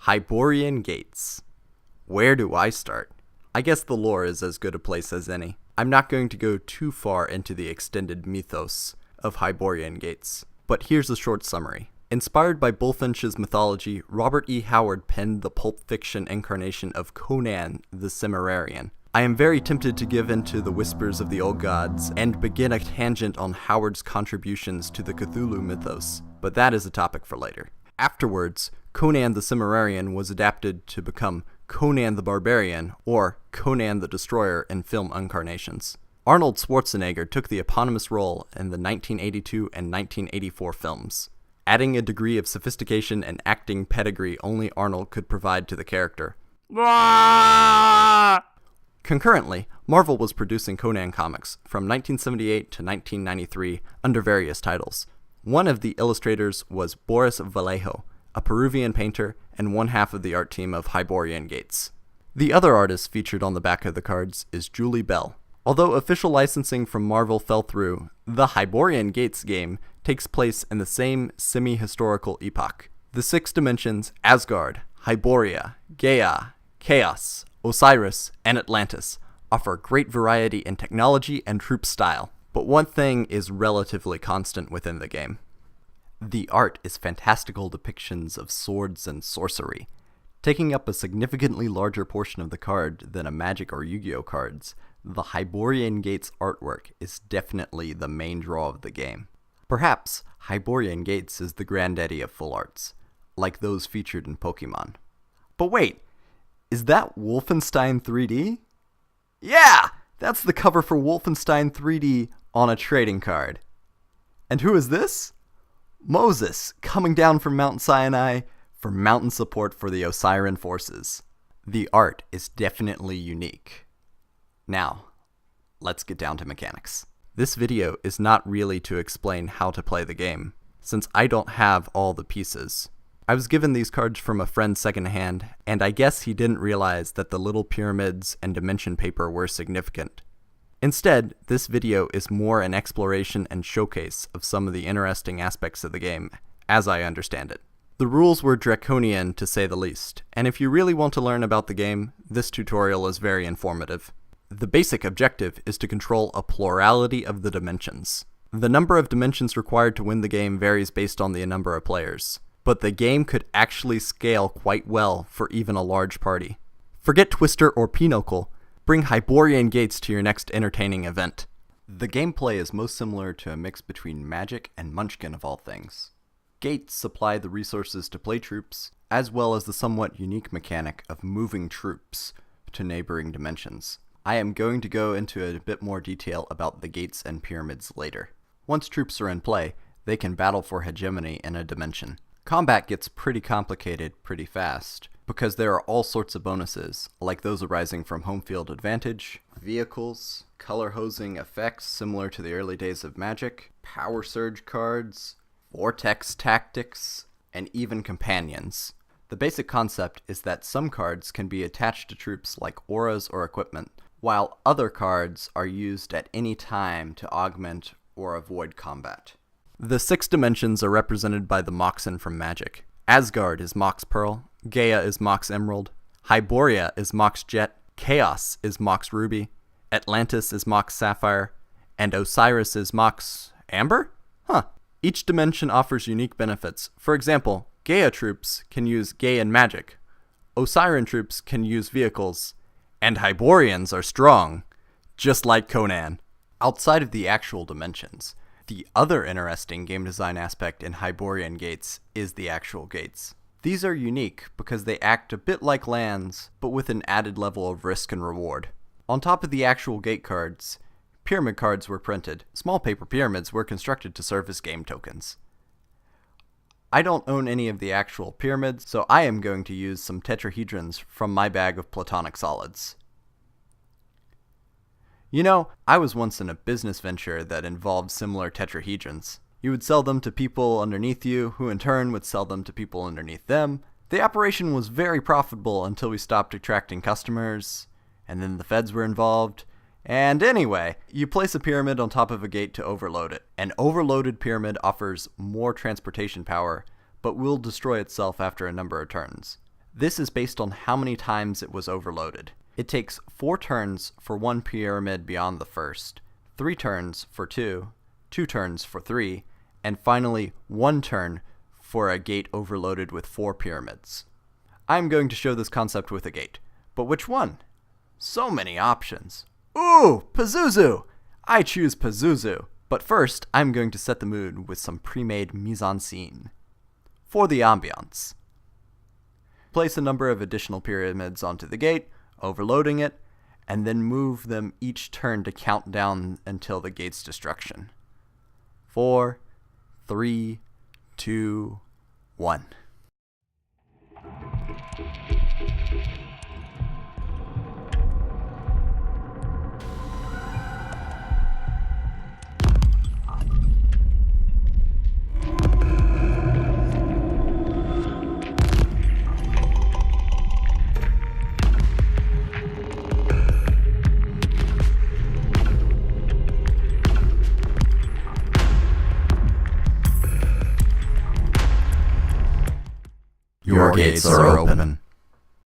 Hyborian Gates. Where do I start? I guess the lore is as good a place as any. I'm not going to go too far into the extended mythos of Hyborian Gates, but here's a short summary. Inspired by Bullfinch's mythology, Robert E. Howard penned the pulp fiction incarnation of Conan the Cimmerian. I am very tempted to give in to the whispers of the old gods and begin a tangent on Howard's contributions to the Cthulhu mythos, but that is a topic for later. Afterwards, Conan the Cimmerian was adapted to become Conan the Barbarian or Conan the Destroyer in film incarnations. Arnold Schwarzenegger took the eponymous role in the 1982 and 1984 films, adding a degree of sophistication and acting pedigree only Arnold could provide to the character. Concurrently, Marvel was producing Conan comics from 1978 to 1993 under various titles. One of the illustrators was Boris Valejo, a Peruvian painter and one half of the art team of Hyborian Gates. The other artist featured on the back of the cards is Belle. Although official licensing from Marvel fell through, the Hyborian Gates game takes place in the same semi-historical epoch. The six dimensions Asgard, Hyboria, Gaia, Chaos, Osiris, and Atlantis offer great variety in technology and troop style, but one thing is relatively constant within the game. The art is fantastical depictions of swords and sorcery, taking up a significantly larger portion of the card than a Magic or Yu-Gi-Oh cards. The Hyborian Gates artwork is definitely the main draw of the game. Perhaps Hyborian Gates is the granddaddy of full arts, like those featured in Pokemon. But wait, is that Wolfenstein 3D? Yeah! That's the cover for Wolfenstein 3D on a trading card. And who is this? Moses, coming down from Mount Sinai for mountain support for the Osiran forces. The art is definitely unique. Now, let's get down to mechanics. This video is not really to explain how to play the game, since I don't have all the pieces. I was given these cards from a friend secondhand, and I guess he didn't realize that the little pyramids and dimension paper were significant. Instead, this video is more an exploration and showcase of some of the interesting aspects of the game, as I understand it. The rules were draconian to say the least, and if you really want to learn about the game, this tutorial is very informative. The basic objective is to control a plurality of the dimensions. The number of dimensions required to win the game varies based on the number of players, but the game could actually scale quite well for even a large party. Forget Twister or Pinochle, bring Hyborian Gates to your next entertaining event. The gameplay is most similar to a mix between Magic and Munchkin of all things. Gates supply the resources to play troops, as well as the somewhat unique mechanic of moving troops to neighboring dimensions. I am going to go into a bit more detail about the gates and pyramids later. Once troops are in play, they can battle for hegemony in a dimension. Combat gets pretty complicated pretty fast, because there are all sorts of bonuses, like those arising from home field advantage, vehicles, color hosing effects similar to the early days of Magic, power surge cards, vortex tactics, and even companions. The basic concept is that some cards can be attached to troops like auras or equipment, while other cards are used at any time to augment or avoid combat. The six dimensions are represented by the Moxen from Magic. Asgard is Mox Pearl, Gaia is Mox Emerald, Hyboria is Mox Jet, Chaos is Mox Ruby, Atlantis is Mox Sapphire, and Osiris is Mox Amber? Each dimension offers unique benefits. For example, Gaia troops can use Gaian magic, Osiran troops can use vehicles, and Hyborians are strong, just like Conan. Outside of the actual dimensions, the other interesting game design aspect in Hyborian Gates is the actual gates. These are unique because they act a bit like lands, but with an added level of risk and reward. On top of the actual gate cards, pyramid cards were printed. Small paper pyramids were constructed to serve as game tokens. I don't own any of the actual pyramids, so I am going to use some tetrahedrons from my bag of platonic solids. You know, I was once in a business venture that involved similar tetrahedrons. You would sell them to people underneath you, who in turn would sell them to people underneath them. The operation was very profitable until we stopped attracting customers, and then the feds were involved. And anyway, you place a pyramid on top of a gate to overload it. An overloaded pyramid offers more transportation power, but will destroy itself after a number of turns. This is based on how many times it was overloaded. It takes 4 turns for 1 pyramid beyond the first, 3 turns for 2, 2 turns for 3, and finally 1 turn for a gate overloaded with 4 pyramids. I'm going to show this concept with a gate, but which one? So many options. Ooh, Pazuzu! I choose Pazuzu, but first I'm going to set the mood with some pre-made mise-en-scene. For the ambiance. Place a number of additional pyramids onto the gate, overloading it, and then move them each turn to count down until the gate's destruction. 4, 3, 2, 1. Your gates are open.